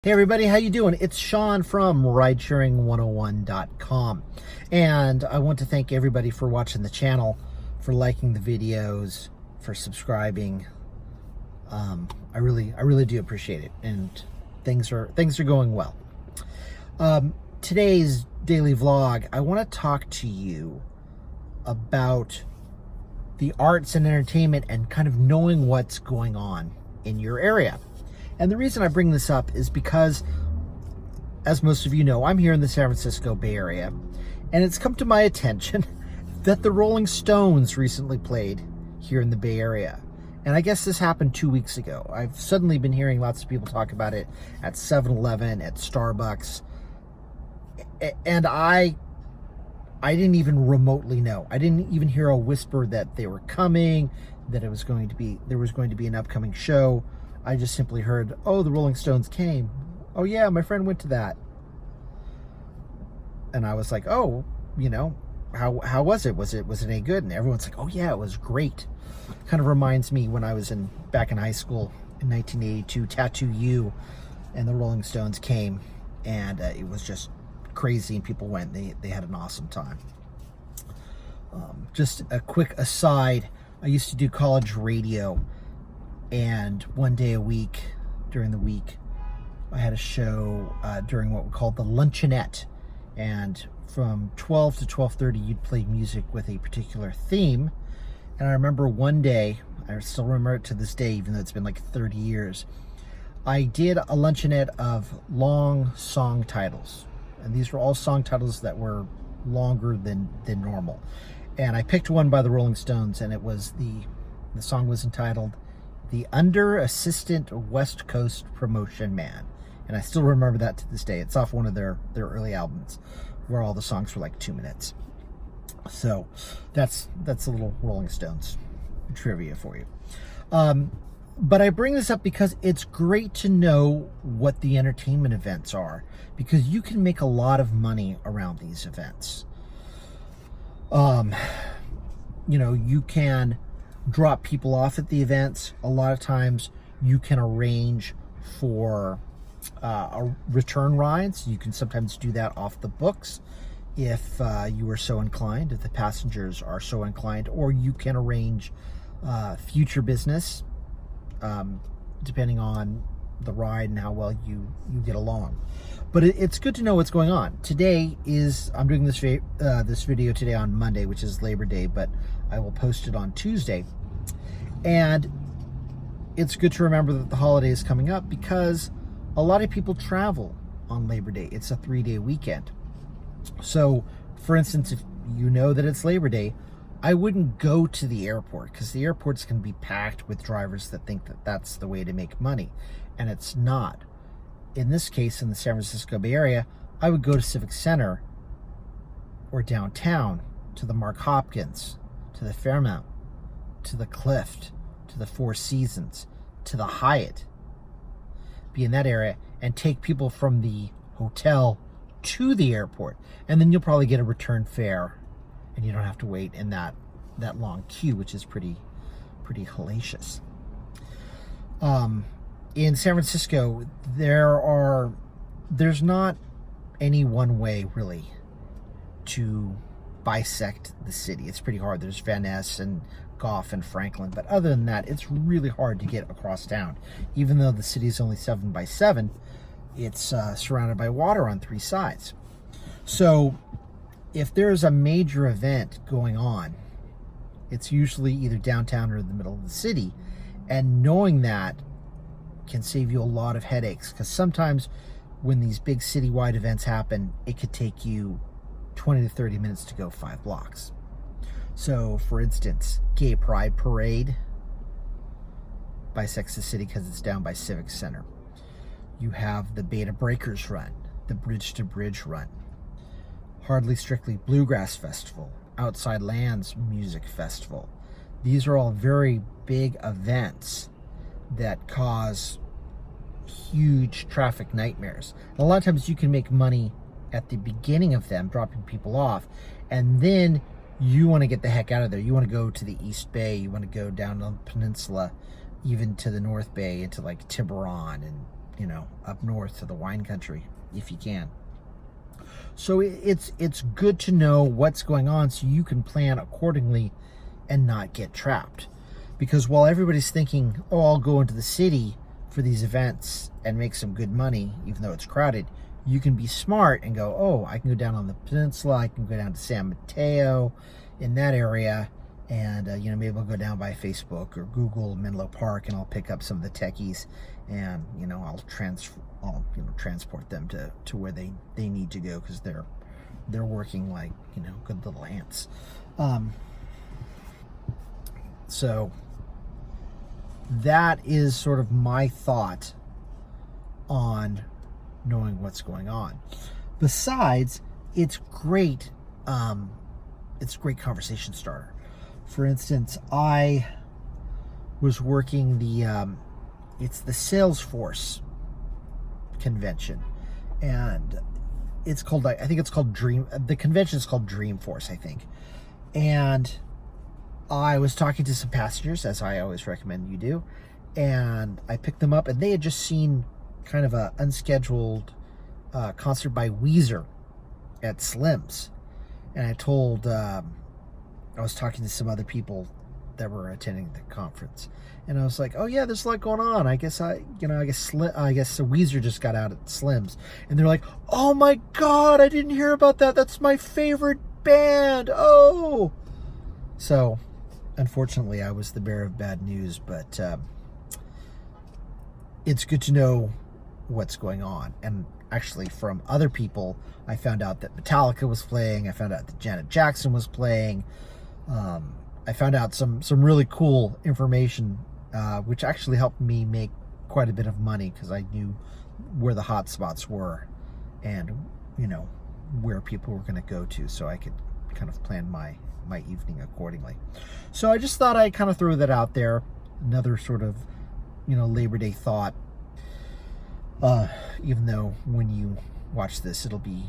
Hey everybody, how you doing? It's Sean from Ridesharing101.com, and I want to thank everybody for watching the channel, for liking the videos, for subscribing. I really do appreciate it, and things are going well. Today's daily vlog, I want to talk to you about the arts and entertainment and kind of knowing what's going on in your area. And the reason I bring this up is because, as most of you know, I'm here in the San Francisco Bay Area, and it's come to my attention that the Rolling Stones recently played here in the Bay Area. And I guess this happened 2 weeks ago. I've suddenly been hearing lots of people talk about it at 7-Eleven, at Starbucks, and I didn't even remotely know. I didn't even hear a whisper that they were coming, that there was going to be an upcoming show. I just simply heard, oh, the Rolling Stones came. Oh yeah, my friend went to that. And I was like, oh, how was it? Was it any good? And everyone's like, oh yeah, it was great. Kind of reminds me when I was back in high school in 1982, Tattoo You and the Rolling Stones came, and it was just crazy, and people went. They had an awesome time. Just a quick aside, I used to do college radio, and one day a week, during the week, I had a show during what we called the luncheonette. And from 12 to 12:30, you'd play music with a particular theme. And I remember one day, I still remember it to this day, even though it's been like 30 years, I did a luncheonette of long song titles. And these were all song titles that were longer than normal. And I picked one by the Rolling Stones, and it was the song was entitled "The Under Assistant West Coast Promotion Man." And I still remember that to this day. It's off one of their early albums, where all the songs were like 2 minutes. So that's a little Rolling Stones trivia for you. But I bring this up because it's great to know what the entertainment events are, because you can make a lot of money around these events. You can drop people off at the events. A lot of times you can arrange for return rides. You can sometimes do that off the books if you are so inclined, if the passengers are so inclined, or you can arrange future business depending on the ride and how well you get along. But it's good to know what's going on. Today I'm doing this video today on Monday, which is Labor Day, but I will post it on Tuesday. And it's good to remember that the holiday is coming up, because a lot of people travel on Labor Day. It's a 3-day weekend. So, for instance, if you know that it's Labor Day, I wouldn't go to the airport, because the airport's going to be packed with drivers that think that that's the way to make money. And it's not. In this case, in the San Francisco Bay Area, I would go to Civic Center or downtown, to the Mark Hopkins, to the Fairmount, to the Clift, to the Four Seasons, to the Hyatt, be in that area, and take people from the hotel to the airport. And then you'll probably get a return fare, and you don't have to wait in that long queue, which is pretty hellacious. In San Francisco, there's not any one way really to bisect the city. It's pretty hard. There's Van Ness and Gough and Franklin, but other than that, it's really hard to get across town. Even though the city is only 7 by 7, it's surrounded by water on 3 sides. So if there's a major event going on, it's usually either downtown or in the middle of the city. And knowing that can save you a lot of headaches, because sometimes when these big citywide events happen, it could take you 20 to 30 minutes to go 5 blocks. So, for instance, Gay Pride Parade bisects the city because it's down by Civic Center. You have the Beta Breakers Run, the Bridge to Bridge Run, Hardly Strictly Bluegrass Festival, Outside Lands Music Festival. These are all very big events that cause huge traffic nightmares. And a lot of times you can make money at the beginning of them, dropping people off, and then you want to get the heck out of there. You want to go to the East Bay, you want to go down on the peninsula, even to the North Bay, into like Tiburon and up north to the wine country if you can. So it's good to know what's going on so you can plan accordingly and not get trapped. Because while everybody's thinking, oh, I'll go into the city for these events and make some good money, even though it's crowded, you can be smart and go, oh, I can go down on the peninsula, I can go down to San Mateo in that area, and maybe I'll go down by Facebook or Google Menlo Park, and I'll pick up some of the techies, and I'll transport them to where they need to go, because they're working like good little ants. So that is sort of my thought on knowing what's going on. Besides, it's great. It's a great conversation starter. For instance, I was working it's the Salesforce convention, and it's called, I think it's called the convention is called Dreamforce, I think. And I was talking to some passengers, as I always recommend you do, and I picked them up, and they had just seen kind of a unscheduled concert by Weezer at Slim's. And I was talking to some other people that were attending the conference, and I was like, oh yeah, there's a lot going on. I guess Weezer just got out at Slim's, and they're like, oh my God, I didn't hear about that. That's my favorite band. Oh, so unfortunately I was the bearer of bad news, but it's good to know what's going on. And actually, from other people, I found out that Metallica was playing. I found out that Janet Jackson was playing. I found out some really cool information, which actually helped me make quite a bit of money, because I knew where the hot spots were and where people were going to go to, so I could kind of plan my evening accordingly. So I just thought I'd kind of throw that out there. Another sort of Labor Day thought, even though when you watch this it'll be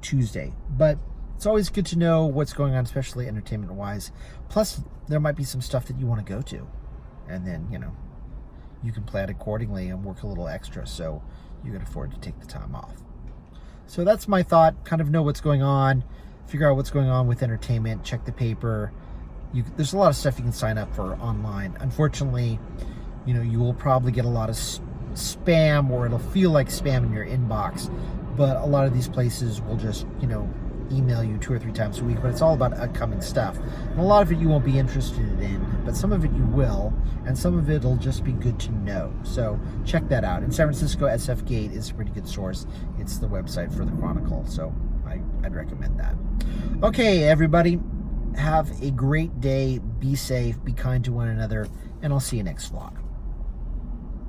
Tuesday. But it's always good to know what's going on, especially entertainment wise. Plus there might be some stuff that you want to go to, and then you can plan accordingly and work a little extra so you can afford to take the time off. So that's my thought. Kind of know what's going on, figure out what's going on with entertainment, check the paper. There's a lot of stuff you can sign up for online. Unfortunately, you will probably get a lot of spam, or it'll feel like spam in your inbox, but a lot of these places will just email you 2 or 3 times a week, but it's all about upcoming stuff, and a lot of it you won't be interested in, but some of it you will, and some of it will just be good to know. So check that out. In San Francisco, SF Gate is a pretty good source. It's the website for the Chronicle, so I'd recommend that. Okay, everybody, have a great day, be safe, be kind to one another, and I'll see you next vlog.